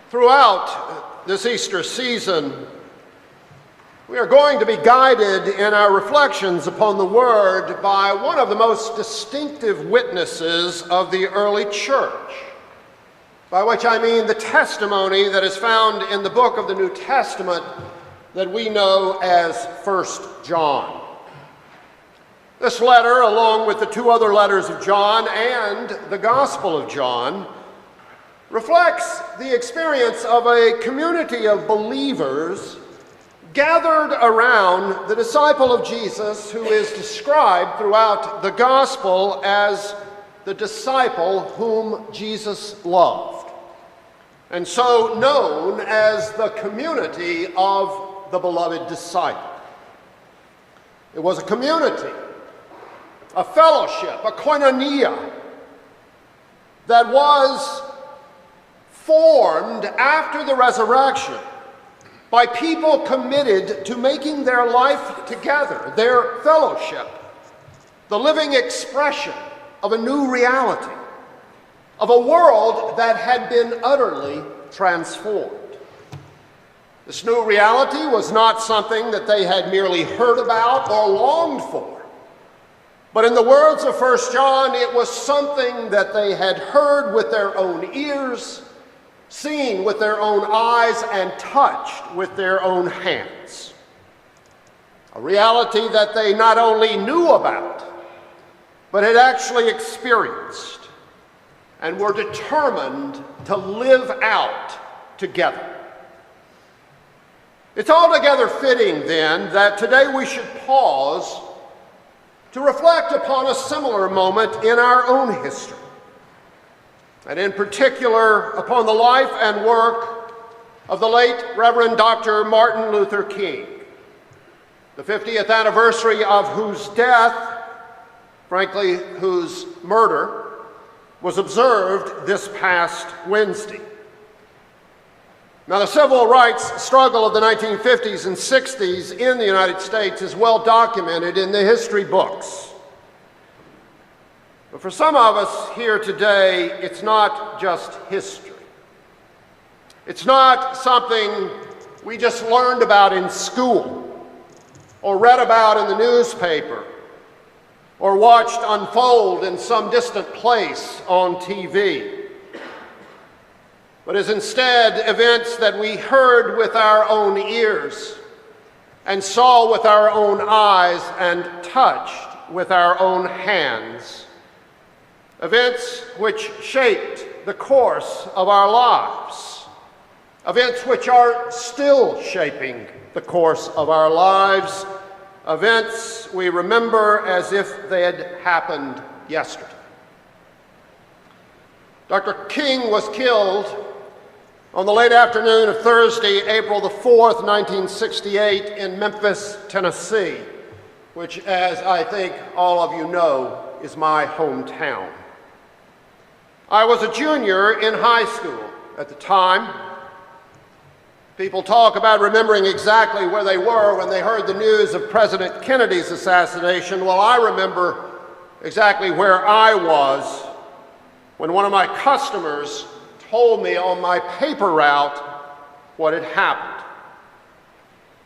Throughout this Easter season, we are going to be guided in our reflections upon the Word by one of the most distinctive witnesses of the early church, by which I mean the testimony that is found in the book of the New Testament that we know as 1 John. This letter, along with the two other letters of John and the Gospel of John, reflects the experience of a community of believers gathered around the disciple of Jesus who is described throughout the Gospel as the disciple whom Jesus loved, and so known as the community of the beloved disciple. It was a community, a fellowship, a koinonia that was formed after the resurrection by people committed to making their life together, their fellowship, the living expression of a new reality, of a world that had been utterly transformed. This new reality was not something that they had merely heard about or longed for, but in the words of 1 John, it was something that they had heard with their own ears, seen with their own eyes, and touched with their own hands. A reality that they not only knew about, but had actually experienced and were determined to live out together. It's altogether fitting, then, that today we should pause to reflect upon a similar moment in our own history, and in particular upon the life and work of the late Reverend Dr. Martin Luther King, the 50th anniversary of whose death, frankly, whose murder, was observed this past Wednesday. Now, the civil rights struggle of the 1950s and 60s in the United States is well documented in the history books. But for some of us here today, it's not just history. It's not something we just learned about in school, or read about in the newspaper, or watched unfold in some distant place on TV. But is instead events that we heard with our own ears, and saw with our own eyes, and touched with our own hands. Events which shaped the course of our lives. Events which are still shaping the course of our lives. Events we remember as if they had happened yesterday. Dr. King was killed on the late afternoon of Thursday, April the 4th, 1968, in Memphis, Tennessee, which, as I think all of you know, is my hometown. I was a junior in high school at the time. People talk about remembering exactly where they were when they heard the news of President Kennedy's assassination. Well, I remember exactly where I was when one of my customers told me on my paper route what had happened.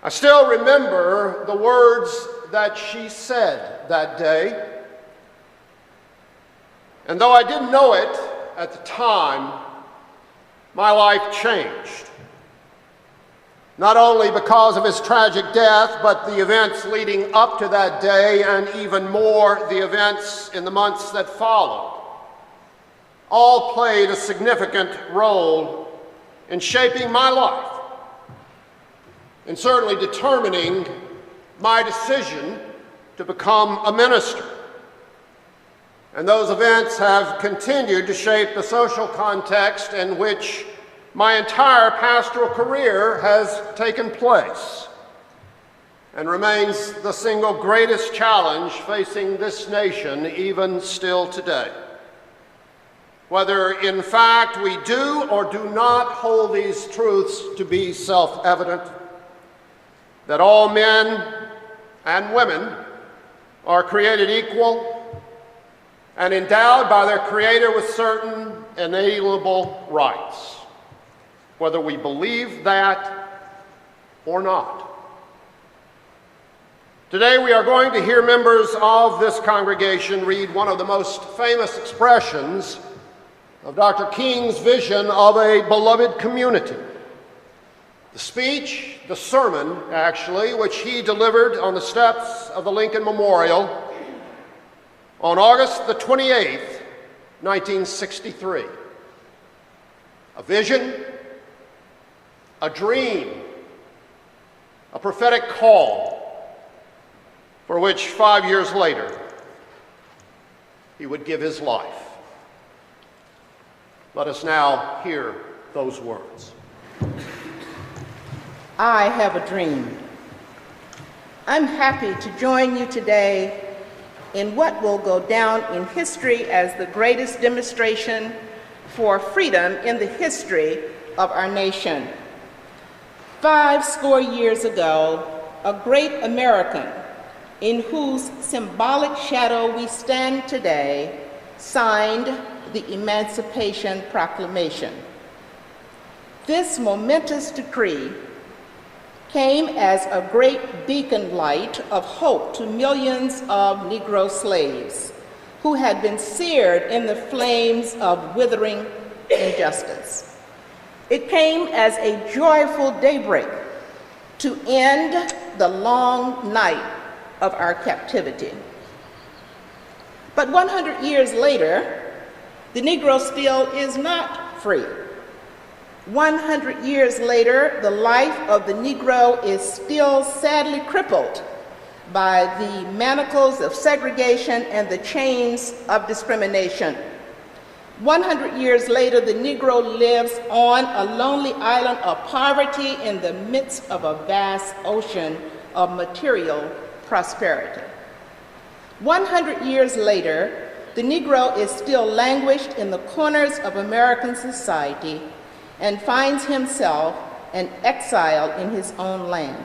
I still remember the words that she said that day. And though I didn't know it at the time, my life changed. Not only because of his tragic death, but the events leading up to that day, and even more the events in the months that followed, all played a significant role in shaping my life, and certainly determining my decision to become a minister. And those events have continued to shape the social context in which my entire pastoral career has taken place, and remains the single greatest challenge facing this nation even still today. Whether in fact we do or do not hold these truths to be self-evident, that all men and women are created equal and endowed by their Creator with certain inalienable rights. whether we believe that or not. Today we are going to hear members of this congregation read one of the most famous expressions of Dr. King's vision of a beloved community. The speech, the sermon actually, which he delivered on the steps of the Lincoln Memorial on August the 28th, 1963. A vision, a dream, a prophetic call, for which 5 years later he would give his life. Let us now hear those words. I have a dream. I'm happy to join you today in what will go down in history as the greatest demonstration for freedom in the history of our nation. 50 years ago, a great American in whose symbolic shadow we stand today signed the Emancipation Proclamation. This momentous decree came as a great beacon light of hope to millions of Negro slaves who had been seared in the flames of withering injustice. It came as a joyful daybreak to end the long night of our captivity. But 100 years later, the Negro still is not free. 100 years later, the life of the Negro is still sadly crippled by the manacles of segregation and the chains of discrimination. 100 years later, the Negro lives on a lonely island of poverty in the midst of a vast ocean of material prosperity. 100 years later, the Negro is still languished in the corners of American society and finds himself an exile in his own land.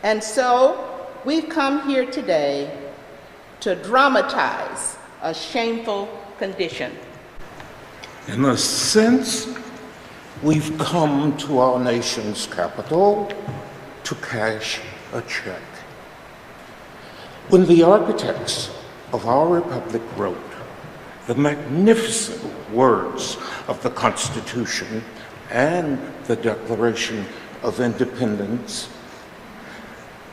And so we've come here today to dramatize a shameful condition. In a sense, we've come to our nation's capital to cash a check. When the architects of our republic wrote the magnificent words of the Constitution and the Declaration of Independence,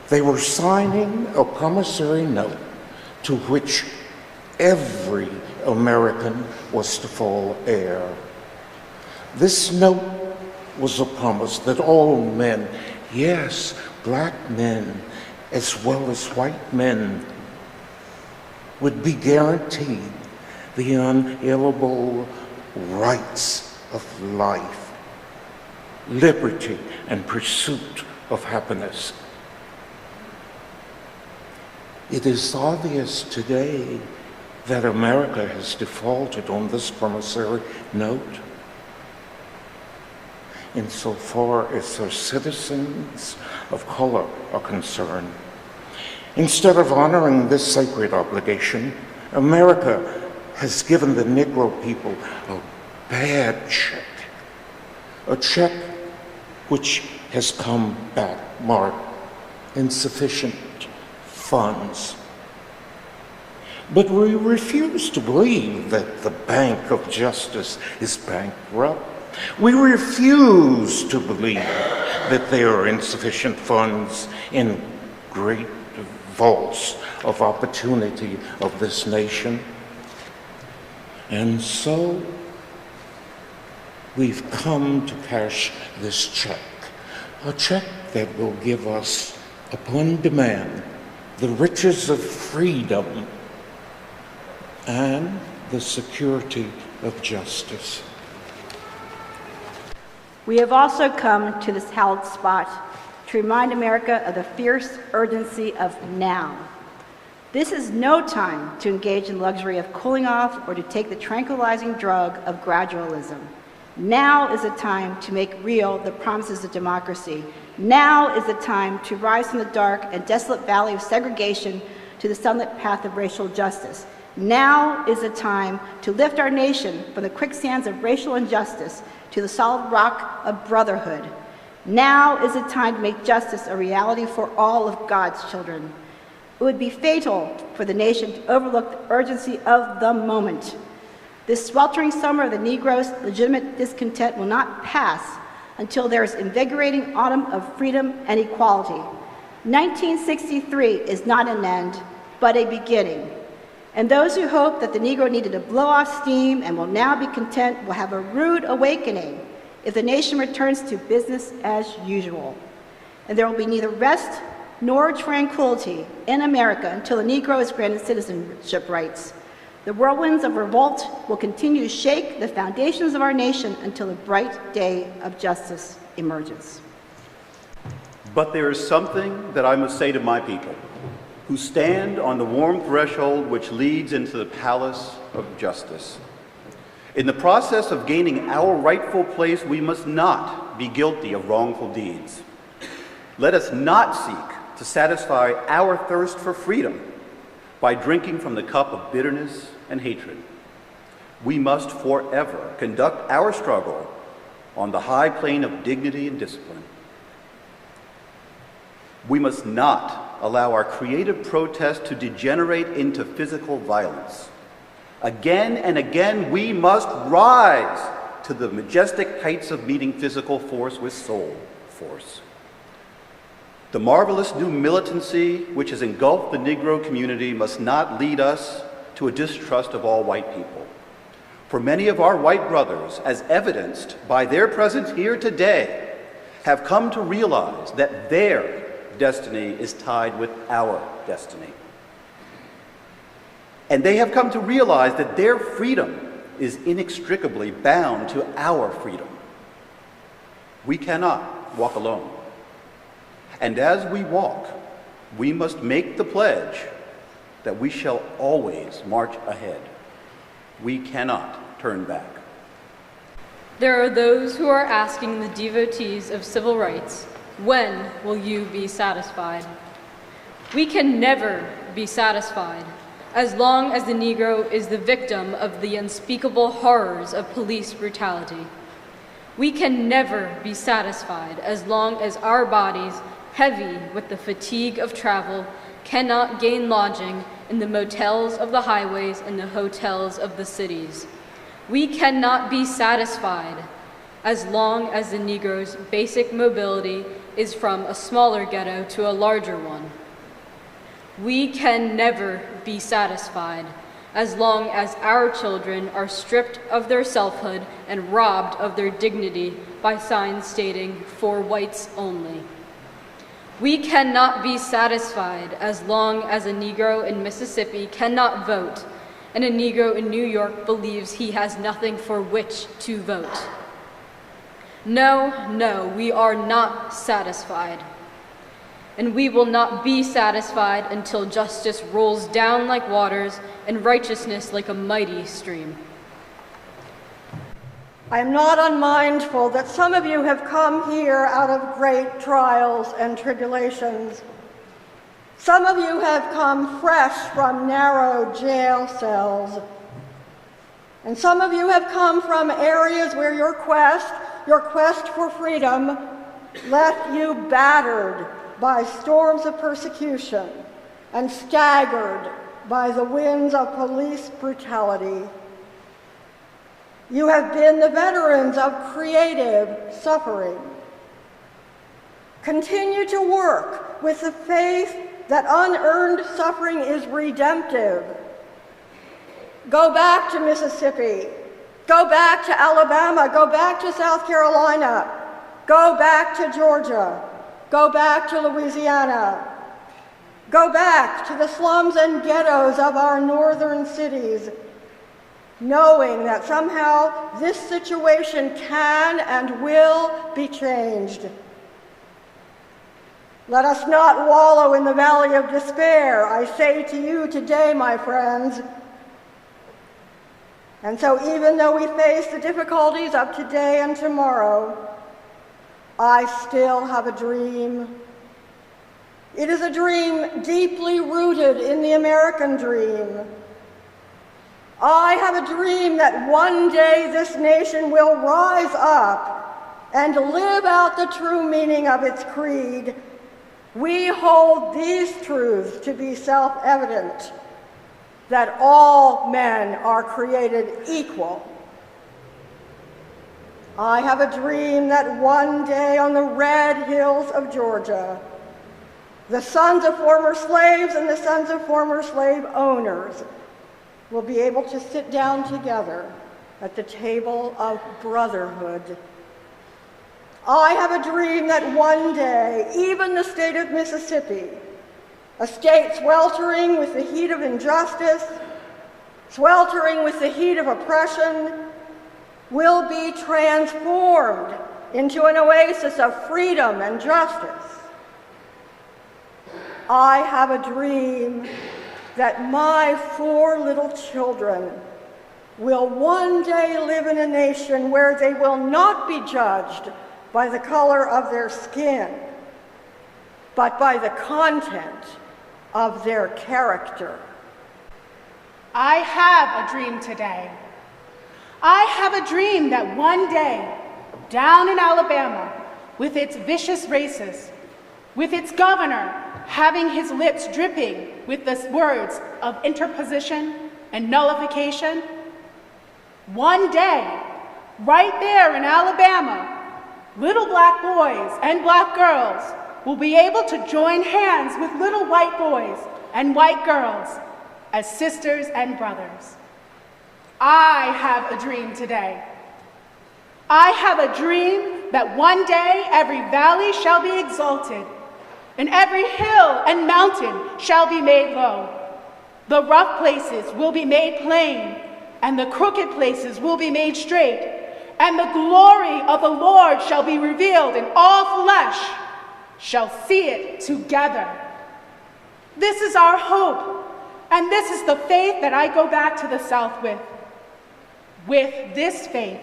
they were signing a promissory note to which every American was to fall heir. This note was a promise that all men, yes, black men, as well as white men, would be guaranteed the unalienable rights of life, liberty, and pursuit of happiness. It is obvious today that America has defaulted on this promissory note insofar as her citizens of color are concerned. Instead of honoring this sacred obligation, America has given the Negro people a bad check, a check which has come back marked insufficient funds. But we refuse to believe that the Bank of Justice is bankrupt. We refuse to believe that there are insufficient funds in great vaults of opportunity of this nation. And so we've come to cash this check, a check that will give us, upon demand, the riches of freedom and the security of justice. We have also come to this hallowed spot to remind America of the fierce urgency of now. This is no time to engage in luxury of cooling off or to take the tranquilizing drug of gradualism. Now is the time to make real the promises of democracy. Now is the time to rise from the dark and desolate valley of segregation to the sunlit path of racial justice. Now is the time to lift our nation from the quicksands of racial injustice to the solid rock of brotherhood. Now is the time to make justice a reality for all of God's children. It would be fatal for the nation to overlook the urgency of the moment. This sweltering summer of the Negro's legitimate discontent will not pass until there is invigorating autumn of freedom and equality. 1963 is not an end, but a beginning. And those who hope that the Negro needed to blow off steam and will now be content will have a rude awakening if the nation returns to business as usual. And there will be neither rest nor tranquility in America until the Negro is granted citizenship rights. The whirlwinds of revolt will continue to shake the foundations of our nation until the bright day of justice emerges. But there is something that I must say to my people, who stand on the warm threshold which leads into the palace of justice. In the process of gaining our rightful place, we must not be guilty of wrongful deeds. Let us not seek to satisfy our thirst for freedom by drinking from the cup of bitterness and hatred. We must forever conduct our struggle on the high plane of dignity and discipline. We must not allow our creative protest to degenerate into physical violence. Again and again, we must rise to the majestic heights of meeting physical force with soul force. The marvelous new militancy which has engulfed the Negro community must not lead us to a distrust of all white people. For many of our white brothers, as evidenced by their presence here today, have come to realize that their destiny is tied with our destiny. And they have come to realize that their freedom is inextricably bound to our freedom. We cannot walk alone. And as we walk, we must make the pledge that we shall always march ahead. We cannot turn back. There are those who are asking the devotees of civil rights, when will you be satisfied? We can never be satisfied as long as the Negro is the victim of the unspeakable horrors of police brutality. We can never be satisfied as long as our bodies, heavy with the fatigue of travel, cannot gain lodging in the motels of the highways and the hotels of the cities. We cannot be satisfied as long as the Negro's basic mobility is from a smaller ghetto to a larger one. We can never be satisfied as long as our children are stripped of their selfhood and robbed of their dignity by signs stating, "For whites only." We cannot be satisfied as long as a Negro in Mississippi cannot vote and a Negro in New York believes he has nothing for which to vote. No, no, we are not satisfied. And we will not be satisfied until justice rolls down like waters and righteousness like a mighty stream. I am not unmindful that some of you have come here out of great trials and tribulations. Some of you have come fresh from narrow jail cells. And some of you have come from areas where your quest for freedom left you battered by storms of persecution and staggered by the winds of police brutality. You have been the veterans of creative suffering. Continue to work with the faith that unearned suffering is redemptive. Go back to Mississippi. Go back to Alabama. Go back to South Carolina. Go back to Georgia. Go back to Louisiana. Go back to the slums and ghettos of our northern cities, knowing that somehow this situation can and will be changed. Let us not wallow in the valley of despair, I say to you today, my friends. And so even though we face the difficulties of today and tomorrow, I still have a dream. It is a dream deeply rooted in the American dream, I have a dream that one day this nation will rise up and live out the true meaning of its creed. We hold these truths to be self-evident, that all men are created equal. I have a dream that one day on the red hills of Georgia, the sons of former slaves and the sons of former slave owners will be able to sit down together at the table of brotherhood. I have a dream that one day, even the state of Mississippi, a state sweltering with the heat of injustice, sweltering with the heat of oppression, will be transformed into an oasis of freedom and justice. I have a dream that my 4 little children will one day live in a nation where they will not be judged by the color of their skin, but by the content of their character. I have a dream today. I have a dream that one day, down in Alabama, with its vicious racists, with its governor having his lips dripping with the words of interposition and nullification, one day, right there in Alabama, little black boys and black girls will be able to join hands with little white boys and white girls as sisters and brothers. I have a dream today. I have a dream that one day every valley shall be exalted, and every hill and mountain shall be made low. The rough places will be made plain, and the crooked places will be made straight, and the glory of the Lord shall be revealed, and all flesh shall see it together. This is our hope, and this is the faith that I go back to the South with. With this faith,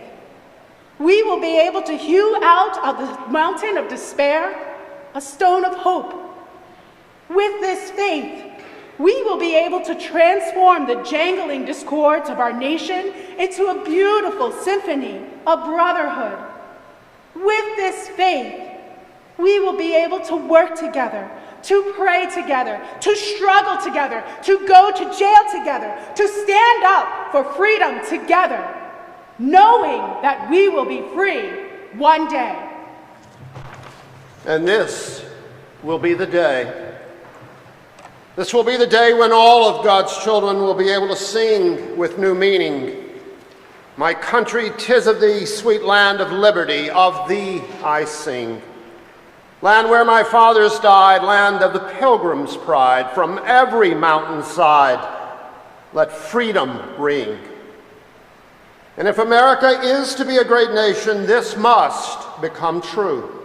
we will be able to hew out of the mountain of despair a stone of hope. With this faith, we will be able to transform the jangling discords of our nation into a beautiful symphony of brotherhood. With this faith, we will be able to work together, to pray together, to struggle together, to go to jail together, to stand up for freedom together, knowing that we will be free one day. And this will be the day. This will be the day when all of God's children will be able to sing with new meaning. My country, 'tis of thee, sweet land of liberty, of thee I sing. Land where my fathers died, land of the pilgrim's pride, from every mountainside, let freedom ring. And if America is to be a great nation, this must become true.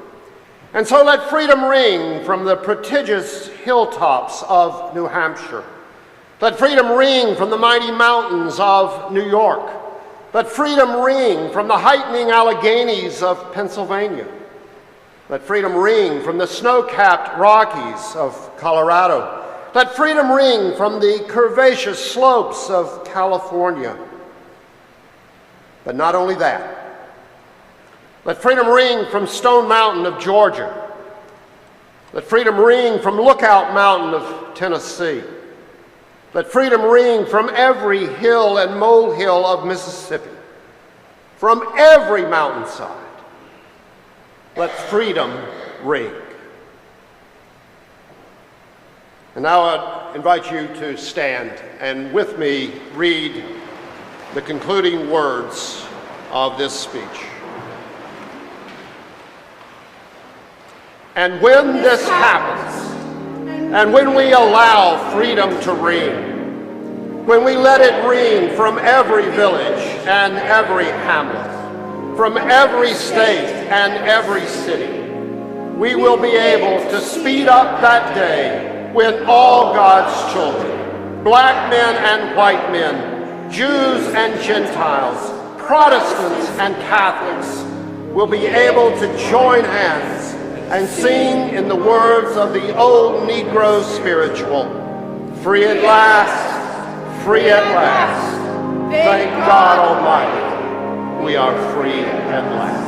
And so let freedom ring from the prodigious hilltops of New Hampshire. Let freedom ring from the mighty mountains of New York. Let freedom ring from the heightening Alleghenies of Pennsylvania. Let freedom ring from the snow-capped Rockies of Colorado. Let freedom ring from the curvaceous slopes of California. But not only that. Let freedom ring from Stone Mountain of Georgia. Let freedom ring from Lookout Mountain of Tennessee. Let freedom ring from every hill and molehill of Mississippi. From every mountainside. Let freedom ring. And now I invite you to stand and with me read the concluding words of this speech. And when this happens, and when we allow freedom to ring, when we let it ring from every village and every hamlet, from every state and every city, we will be able to speed up that day when all God's children, black men and white men, Jews and Gentiles, Protestants and Catholics, will be able to join hands and sing in the words of the old Negro spiritual, free at last, free at last. Thank God Almighty, we are free at last.